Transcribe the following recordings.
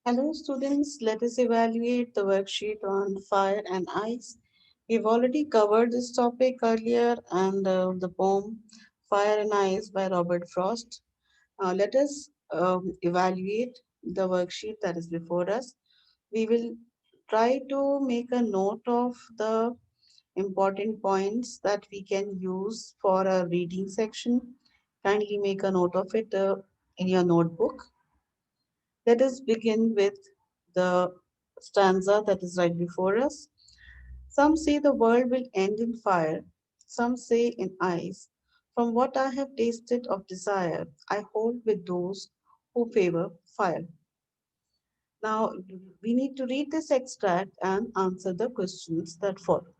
Hello students, let us evaluate the worksheet on fire and ice. We've already covered this topic earlier and the poem Fire and Ice by Robert Frost. Let us evaluate the worksheet that is before us. We will try to make a note of the important points that we can use for a reading section. Kindly make a note of it in your notebook. Let us begin with the stanza that is right before us. Some say the world will end in fire, some say in ice. From what I have tasted of desire, I hold with those who favor fire. Now, we need to read this extract and answer the questions that follow.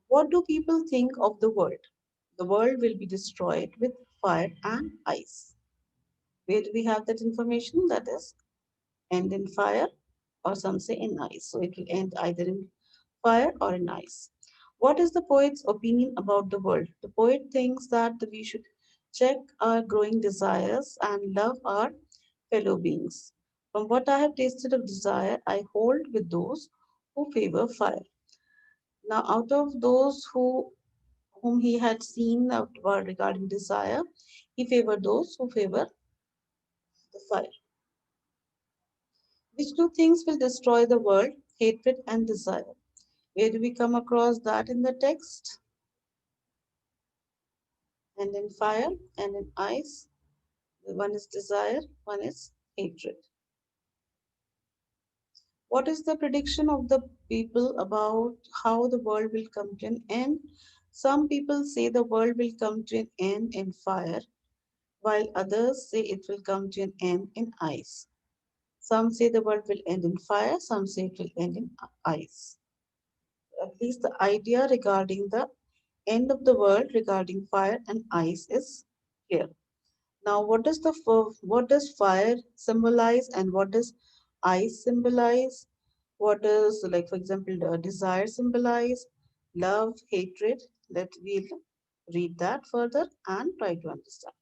What do people think of the world? The world will be destroyed with fire and ice. Where do we have that information? That is end in fire, or some say in ice. So it will end either in fire or in ice. What is the poet's opinion about the world? The poet thinks that we should check our growing desires and love our fellow beings. From what I have tasted of desire, I hold with those who favor fire. Now, out of those whom he had seen regarding desire, he favored those who favor the fire. Which two things will destroy the world? Hatred and desire. Where do we come across that in the text? And in fire and in ice. One is desire, one is hatred. What is the prediction of the people about how the world will come to an end? Some people say the world will come to an end in fire, while others say it will come to an end in ice. Some say the world will end in fire, some say it will end in ice. At least the idea regarding the end of the world regarding fire and ice is clear. Now, what does fire symbolize and what does ice symbolize? What does, like for example, desire symbolize? Love, hatred. Let me read that further and try to understand.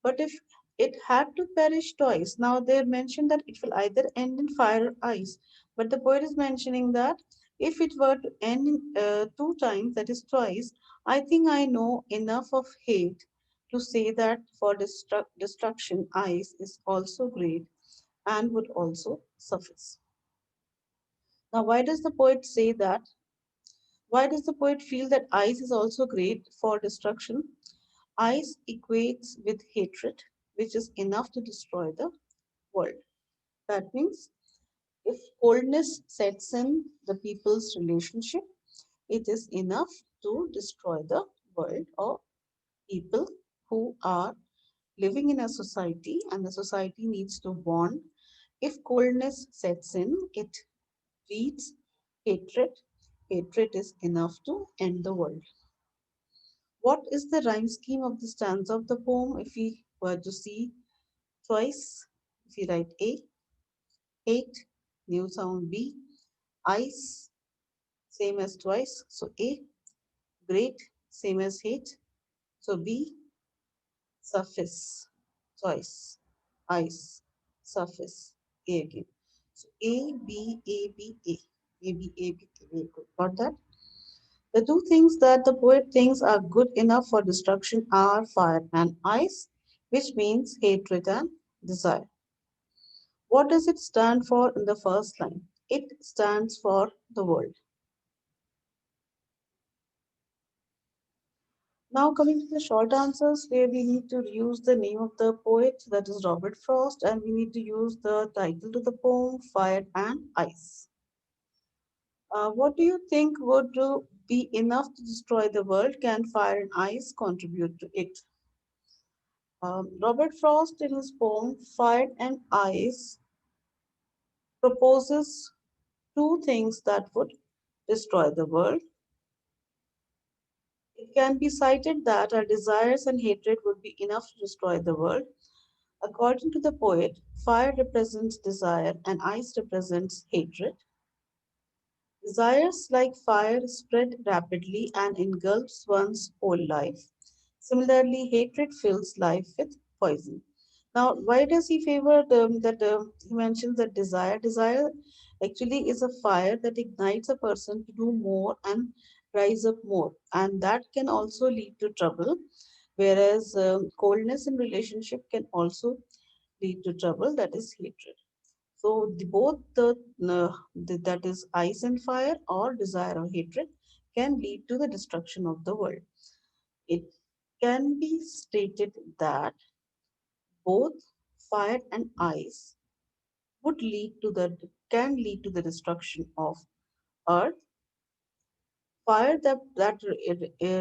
But if it had to perish twice, now they mentioned that it will either end in fire or ice. But the poet is mentioning that if it were to end in, two times, that is twice, I think I know enough of hate to say that for destruction, ice is also great and would also suffice. Now, why does the poet say that? Why does the poet feel that ice is also great for destruction? Ice equates with hatred, which is enough to destroy the world. That means if coldness sets in the people's relationship, it is enough to destroy the world or people who are living in a society and the society needs to bond. If coldness sets in, it breeds hatred. Hatred is enough to end the world. What is the rhyme scheme of the stanza of the poem? If we were to see twice, if you write A, hate, new sound B, ice, same as twice, so A, great, same as hate, so B, surface, twice, ice, surface, A again. So A, B, A, B, A, A, B, A, B, A. Very good. Got that? The two things that the poet thinks are good enough for destruction are fire and ice, which means hatred and desire. What does it stand for in the first line? It stands for the world. Now coming to the short answers where we need to use the name of the poet, that is Robert Frost, and we need to use the title to the poem, Fire and Ice. What do you think would be enough to destroy the world? Can fire and ice contribute to it? Robert Frost in his poem Fire and Ice proposes two things that would destroy the world. It can be cited that our desires and hatred would be enough to destroy the world. According to the poet, fire represents desire and ice represents hatred. Desires like fire spread rapidly and engulfs one's whole life. Similarly, hatred fills life with poison. Now, why does he favor that he mentions that desire? Desire actually is a fire that ignites a person to do more and rise up more, and that can also lead to trouble. Whereas coldness in relationship can also lead to trouble, that is hatred. So both that is ice and fire or desire or hatred can lead to the destruction of the world. It can be stated that both fire and ice would lead to the can lead to the destruction of earth. Fire that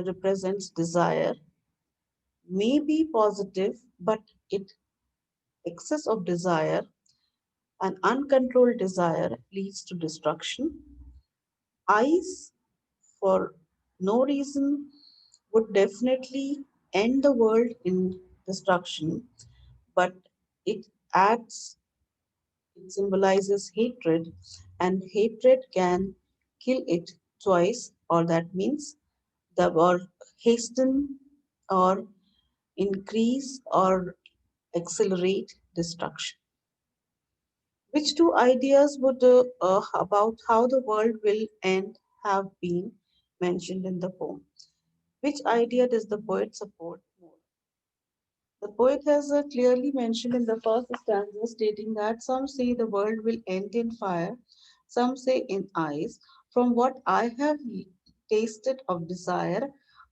represents desire may be positive, but it excess of desire and uncontrolled desire leads to destruction. Ice, for no reason, would definitely end the world in destruction, but it adds, it symbolizes hatred, and hatred can kill it twice, or that means the or hasten or increase or accelerate destruction. Which two ideas would about how the world will end have been mentioned in the poem? Which idea does the poet support more? The poet has clearly mentioned in the first stanza, stating that some say the world will end in fire, some say in ice. From what I have tasted of desire,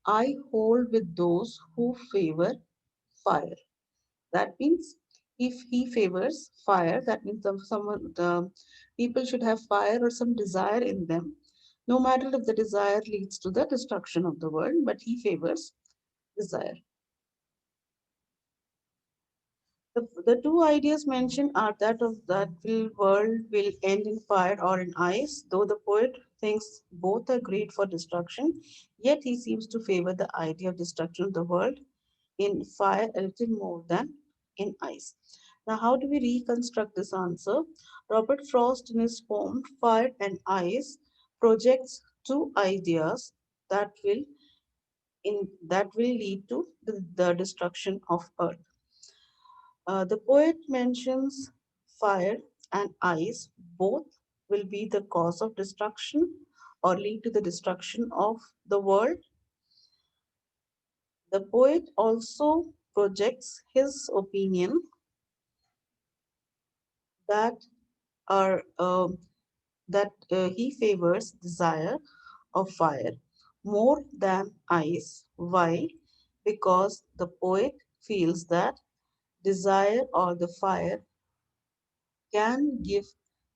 I hold with those who favor fire. That means if he favors fire, that means the people should have fire or some desire in them, no matter if the desire leads to the destruction of the world, but he favors desire. The two ideas mentioned are that of that will world will end in fire or in ice. Though the poet thinks both are great for destruction, yet he seems to favor the idea of destruction of the world in fire a little more than in ice. Now, how do we reconstruct this answer? Robert Frost, in his poem Fire and Ice, projects two ideas that will lead to the destruction of Earth. The poet mentions fire and ice, both will be the cause of destruction or lead to the destruction of the world. The poet also projects his opinion that are he favors desire of fire more than ice. Why? Because the poet feels that desire or the fire can give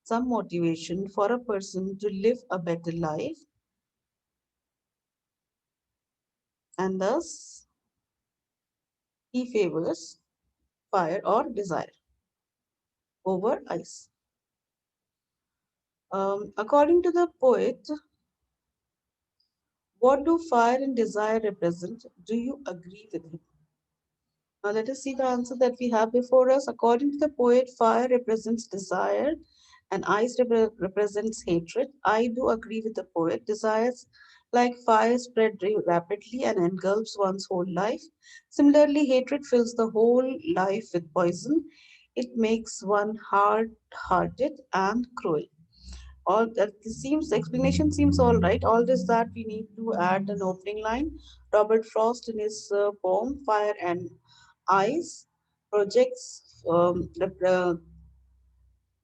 some motivation for a person to live a better life, and thus he favors fire or desire over ice. According to the poet, what do fire and desire represent? Do you agree with him? Now let us see the answer that we have before us. According to the poet, fire represents desire and ice represents hatred. I do agree with the poet. Desires like fire spread rapidly and engulfs one's whole life. Similarly, hatred fills the whole life with poison. It makes one hard-hearted and cruel. All that seems explanation seems all right. All this that we need to add an opening line. Robert Frost in his poem Fire and Ice projects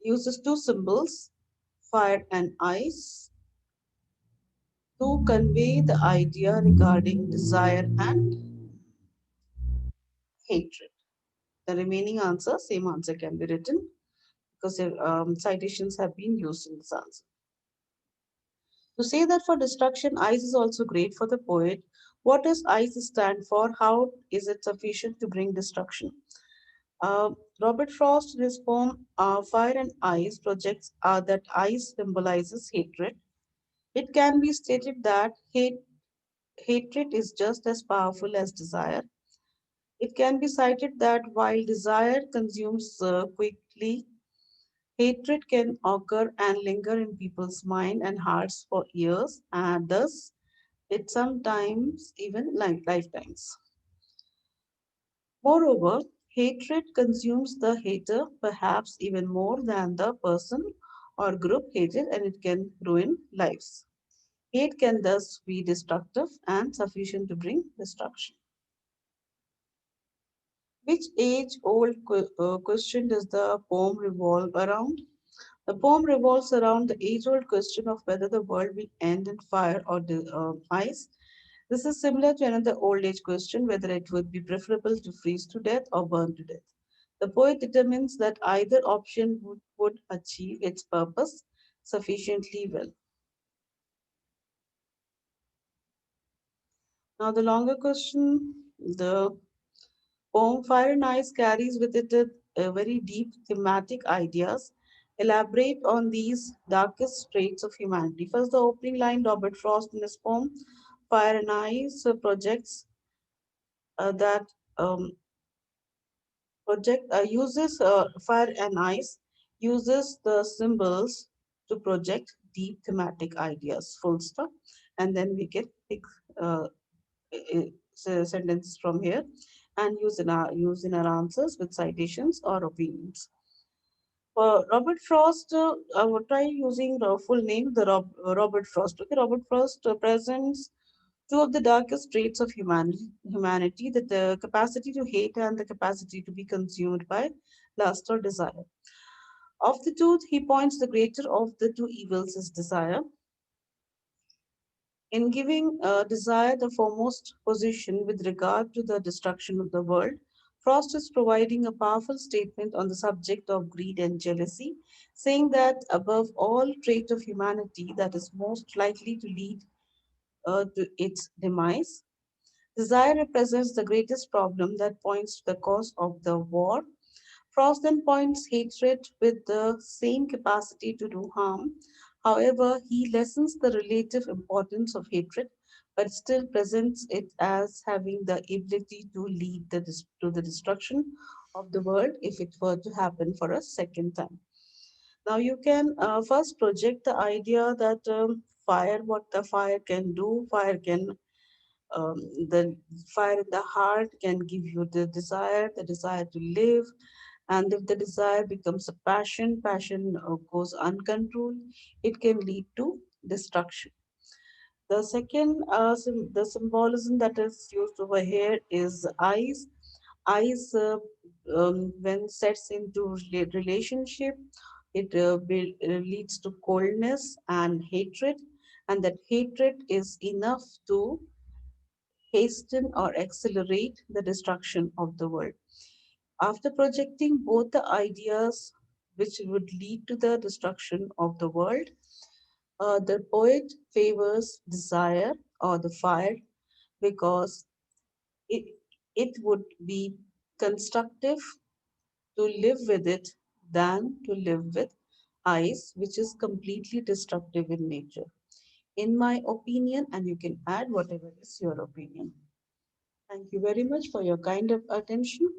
uses two symbols, fire and ice, to convey the idea regarding desire and hatred. The remaining answer, same answer can be written because citations have been used in this answer. To say that for destruction, ice is also great for the poet. What does ice stand for? How is it sufficient to bring destruction? Uh, Robert Frost, in his poem Fire and Ice, projects that ice symbolizes hatred. It can be stated that hatred is just as powerful as desire. It can be cited that while desire consumes quickly, hatred can occur and linger in people's mind and hearts for years, and thus it sometimes even lifetimes. Moreover, Hatred consumes the hater perhaps even more than the person or group hated, and it can ruin lives. Hate can thus be destructive and sufficient to bring destruction. Which age old question does the poem revolve around? The poem revolves around the age old question of whether the world will end in fire or ice. This is similar to another old age question whether it would be preferable to freeze to death or burn to death. The poet determines that either option would achieve its purpose sufficiently well. Now, the longer question, the poem Fire and Ice carries with it a very deep thematic ideas. Elaborate on these darkest traits of humanity. First, the opening line, Robert Frost in his poem Fire and Ice projects that project uses fire and ice uses the symbols to project deep thematic ideas, full stop, and then we can pick sentences from here and use in our answers with citations or opinions. For Robert Frost, I will try using the full name, Robert Frost. Okay, Robert Frost presents two of the darkest traits of humanity, the capacity to hate and the capacity to be consumed by lust or desire. Of the two, he points the greater of the two evils is desire. In giving desire the foremost position with regard to the destruction of the world, Frost is providing a powerful statement on the subject of greed and jealousy, saying that above all trait of humanity that is most likely to lead to its demise, desire represents the greatest problem that points to the cause of the war. Frost then points hatred with the same capacity to do harm. However, he lessens the relative importance of hatred, but still presents it as having the ability to lead to the destruction of the world if it were to happen for a second time. Now, you can first project the idea that fire, what the fire can do, um, the fire in the heart can give you the desire to live, and if the desire becomes a passion goes uncontrolled, it can lead to destruction. The second, the symbolism that is used over here is ice. Ice, when sets into relationship, it leads to coldness and hatred, and that hatred is enough to hasten or accelerate the destruction of the world. After projecting both the ideas which would lead to the destruction of the world, the poet favors desire or the fire because it, it would be constructive to live with it than to live with ice, which is completely destructive in nature. In my opinion, and you can add whatever is your opinion. Thank you very much for your kind of attention.